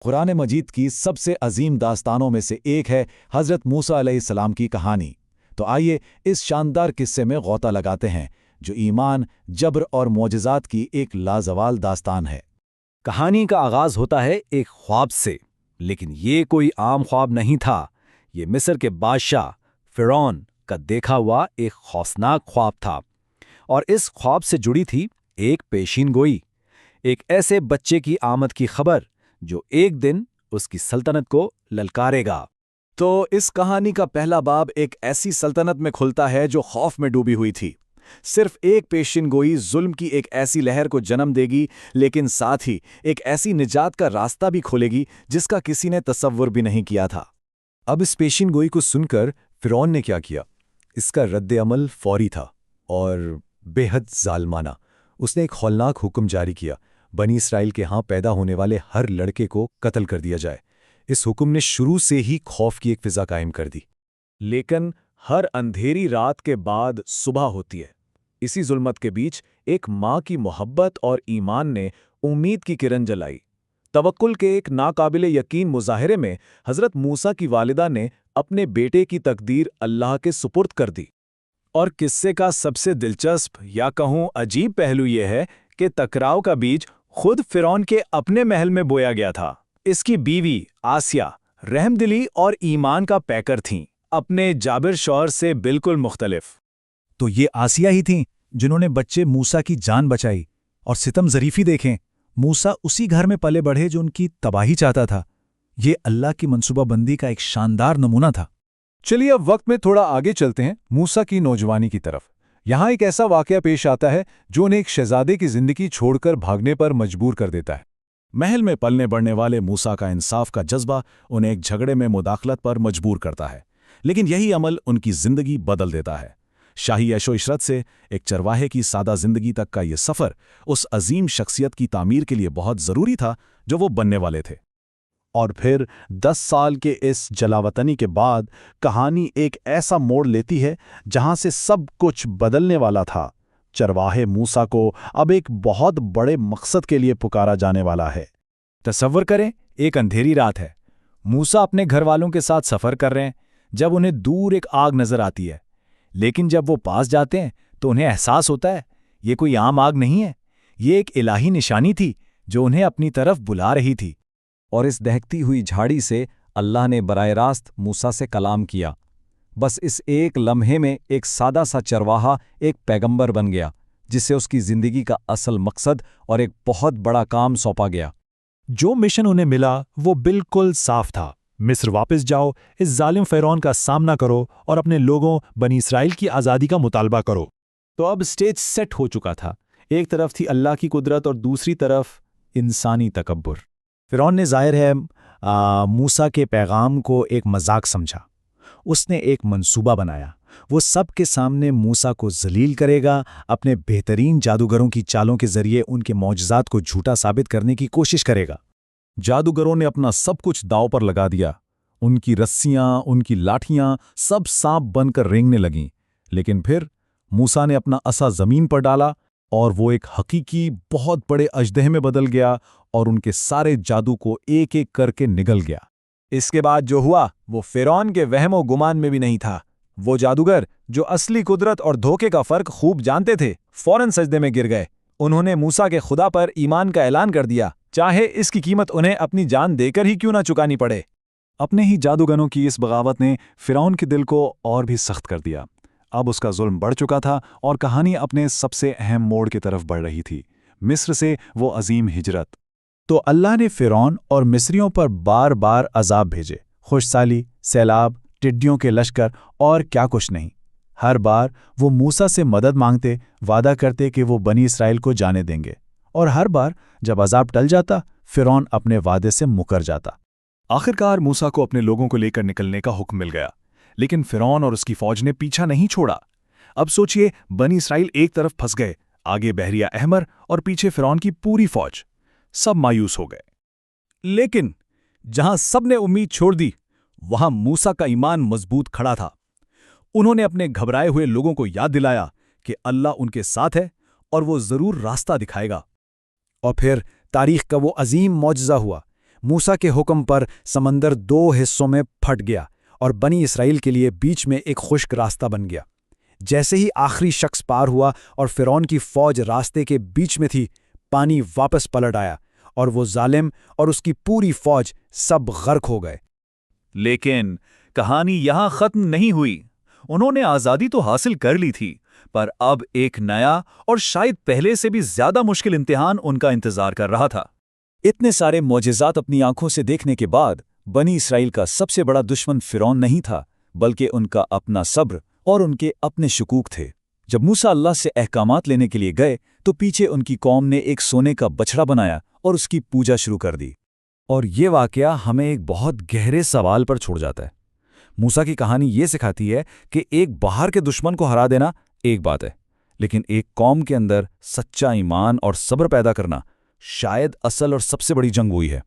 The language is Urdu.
قرآن مجید کی سب سے عظیم داستانوں میں سے ایک ہے حضرت موسیٰ علیہ السلام کی کہانی۔ تو آئیے اس شاندار قصے میں غوطہ لگاتے ہیں جو ایمان، جبر اور معجزات کی ایک لازوال داستان ہے۔ کہانی کا آغاز ہوتا ہے ایک خواب سے، لیکن یہ کوئی عام خواب نہیں تھا۔ یہ مصر کے بادشاہ فرعون کا دیکھا ہوا ایک خوفناک خواب تھا، اور اس خواب سے جڑی تھی ایک پیشین گوئی، ایک ایسے بچے کی آمد کی خبر جو ایک دن اس کی سلطنت کو للکارے گا۔ تو اس کہانی کا پہلا باب ایک ایسی سلطنت میں کھلتا ہے جو خوف میں ڈوبی ہوئی تھی۔ صرف ایک پیشین گوئی ظلم کی ایک ایسی لہر کو جنم دے گی، لیکن ساتھ ہی ایک ایسی نجات کا راستہ بھی کھولے گی جس کا کسی نے تصور بھی نہیں کیا تھا۔ اب اس پیشین گوئی کو سن کر فرعون نے کیا کیا؟ اس کا رد عمل فوری تھا اور بے حد ظالمانہ۔ اس نے ایک ہولناک حکم جاری کیا، بنی اسرائیل کے ہاں پیدا ہونے والے ہر لڑکے کو قتل کر دیا جائے۔ اس حکم نے شروع سے ہی خوف کی ایک فضا قائم کر دی۔ لیکن ہر اندھیری رات کے بعد صبح ہوتی ہے۔ اسی ظلمت کے بیچ ایک ماں کی محبت اور ایمان نے امید کی کرن جلائی۔ توکل کے ایک ناقابل یقین مظاہرے میں حضرت موسیٰ کی والدہ نے اپنے بیٹے کی تقدیر اللہ کے سپرد کر دی۔ اور قصے کا سب سے دلچسپ یا کہوں عجیب پہلو یہ ہے کہ ٹکراؤ کا بیج خود فرعون کے اپنے محل میں بویا گیا تھا۔ اس کی بیوی آسیہ رحم دلی اور ایمان کا پیکر تھیں، اپنے جابر شوہر سے بالکل مختلف۔ تو یہ آسیہ ہی تھیں جنہوں نے بچے موسیٰ کی جان بچائی۔ اور ستم ظریفی دیکھیں، موسیٰ اسی گھر میں پلے بڑھے جو ان کی تباہی چاہتا تھا۔ یہ اللہ کی منصوبہ بندی کا ایک شاندار نمونہ تھا۔ چلیے اب وقت میں تھوڑا آگے چلتے ہیں، موسیٰ کی نوجوانی کی طرف۔ یہاں ایک ایسا واقعہ پیش آتا ہے جو انہیں ایک شہزادے کی زندگی چھوڑ کر بھاگنے پر مجبور کر دیتا ہے۔ محل میں پلنے بڑھنے والے موسیٰ کا انصاف کا جذبہ انہیں ایک جھگڑے میں مداخلت پر مجبور کرتا ہے، لیکن یہی عمل ان کی زندگی بدل دیتا ہے۔ شاہی عیش و عشرت سے ایک چرواہے کی سادہ زندگی تک کا یہ سفر اس عظیم شخصیت کی تعمیر کے لیے بہت ضروری تھا جو وہ بننے والے تھے۔ اور پھر 10 سال کے اس جلاوطنی کے بعد کہانی ایک ایسا موڑ لیتی ہے جہاں سے سب کچھ بدلنے والا تھا۔ چرواہے موسیٰ کو اب ایک بہت بڑے مقصد کے لیے پکارا جانے والا ہے۔ تصور کریں، ایک اندھیری رات ہے، موسیٰ اپنے گھر والوں کے ساتھ سفر کر رہے ہیں جب انہیں دور ایک آگ نظر آتی ہے، لیکن جب وہ پاس جاتے ہیں تو انہیں احساس ہوتا ہے یہ کوئی عام آگ نہیں ہے، یہ ایک الہی نشانی تھی جو انہیں اپنی طرف بلا رہی تھی۔ اور اس دہکتی ہوئی جھاڑی سے اللہ نے براہ راست موسیٰ سے کلام کیا۔ بس اس ایک لمحے میں ایک سادہ سا چرواہا ایک پیغمبر بن گیا جسے اس کی زندگی کا اصل مقصد اور ایک بہت بڑا کام سونپا گیا۔ جو مشن انہیں ملا وہ بالکل صاف تھا، مصر واپس جاؤ، اس ظالم فرعون کا سامنا کرو اور اپنے لوگوں بنی اسرائیل کی آزادی کا مطالبہ کرو۔ تو اب سٹیج سیٹ ہو چکا تھا۔ ایک طرف تھی اللہ کی قدرت اور دوسری طرف انسانی تکبر۔ فرعون نے ظاہر ہے موسیٰ کے پیغام کو ایک مذاق سمجھا۔ اس نے ایک منصوبہ بنایا، وہ سب کے سامنے موسیٰ کو ذلیل کرے گا، اپنے بہترین جادوگروں کی چالوں کے ذریعے ان کے معجزات کو جھوٹا ثابت کرنے کی کوشش کرے گا۔ جادوگروں نے اپنا سب کچھ داؤ پر لگا دیا، ان کی رسیاں، ان کی لاٹھیاں سب سانپ بن کر رینگنے لگیں، لیکن پھر موسیٰ نے اپنا عصا زمین پر ڈالا اور وہ ایک حقیقی بہت بڑے اژدہے میں بدل گیا اور ان کے سارے جادو کو ایک ایک کر کے نگل گیا۔ اس کے بعد جو ہوا وہ فرعون کے وہم و گمان میں بھی نہیں تھا۔ وہ جادوگر جو اصلی قدرت اور دھوکے کا فرق خوب جانتے تھے فوراً سجدے میں گر گئے۔ انہوں نے موسیٰ کے خدا پر ایمان کا اعلان کر دیا، چاہے اس کی قیمت انہیں اپنی جان دے کر ہی کیوں نہ چکانی پڑے۔ اپنے ہی جادوگروں کی اس بغاوت نے فرعون کے دل کو اور بھی سخت کر دیا۔ اب اس کا ظلم بڑھ چکا تھا اور کہانی اپنے سب سے اہم موڑ کی طرف بڑھ رہی تھی، مصر سے وہ عظیم ہجرت۔ تو اللہ نے فرعون اور مصریوں پر بار بار عذاب بھیجے، خشک سالی، سیلاب، ٹڈیوں کے لشکر اور کیا کچھ نہیں۔ ہر بار وہ موسیٰ سے مدد مانگتے، وعدہ کرتے کہ وہ بنی اسرائیل کو جانے دیں گے، اور ہر بار جب عذاب ٹل جاتا فرعون اپنے وعدے سے مکر جاتا۔ آخرکار موسیٰ کو اپنے لوگوں کو لے کر نکلنے کا حکم مل گیا، لیکن فرعون اور اس کی فوج نے پیچھا نہیں چھوڑا۔ اب سوچئے، بنی اسرائیل ایک طرف پھنس گئے، آگے بحریہ احمر اور پیچھے فرعون کی پوری فوج، سب مایوس ہو گئے۔ لیکن جہاں سب نے امید چھوڑ دی وہاں موسیٰ کا ایمان مضبوط کھڑا تھا۔ انہوں نے اپنے گھبرائے ہوئے لوگوں کو یاد دلایا کہ اللہ ان کے ساتھ ہے اور وہ ضرور راستہ دکھائے گا۔ اور پھر تاریخ کا وہ عظیم معجزہ ہوا۔ موسیٰ کے حکم پر سمندر 2 حصوں میں پھٹ گیا اور بنی اسرائیل کے لیے بیچ میں ایک خشک راستہ بن گیا۔ جیسے ہی آخری شخص پار ہوا اور فرعون کی فوج راستے کے بیچ میں تھی، پانی واپس پلٹ آیا اور وہ ظالم اور اس کی پوری فوج سب غرق ہو گئے۔ لیکن کہانی یہاں ختم نہیں ہوئی۔ انہوں نے آزادی تو حاصل کر لی تھی، پر اب ایک نیا اور شاید پہلے سے بھی زیادہ مشکل امتحان ان کا انتظار کر رہا تھا۔ اتنے سارے معجزات اپنی آنکھوں سے دیکھنے کے بعد بنی اسرائیل کا سب سے بڑا دشمن فرعون نہیں تھا، بلکہ ان کا اپنا صبر اور ان کے اپنے شکوک تھے۔ جب موسیٰ اللہ سے احکامات لینے کے لیے گئے تو پیچھے ان کی قوم نے ایک سونے کا بچڑا بنایا اور اس کی پوجا شروع کر دی۔ اور یہ واقعہ ہمیں ایک بہت گہرے سوال پر چھوڑ جاتا ہے۔ موسیٰ کی کہانی یہ سکھاتی ہے کہ ایک باہر کے دشمن کو ہرا دینا ایک بات ہے، لیکن ایک قوم کے اندر سچا ایمان اور صبر پیدا کرنا شاید اصل اور سب سے بڑی جنگ وہی ہے۔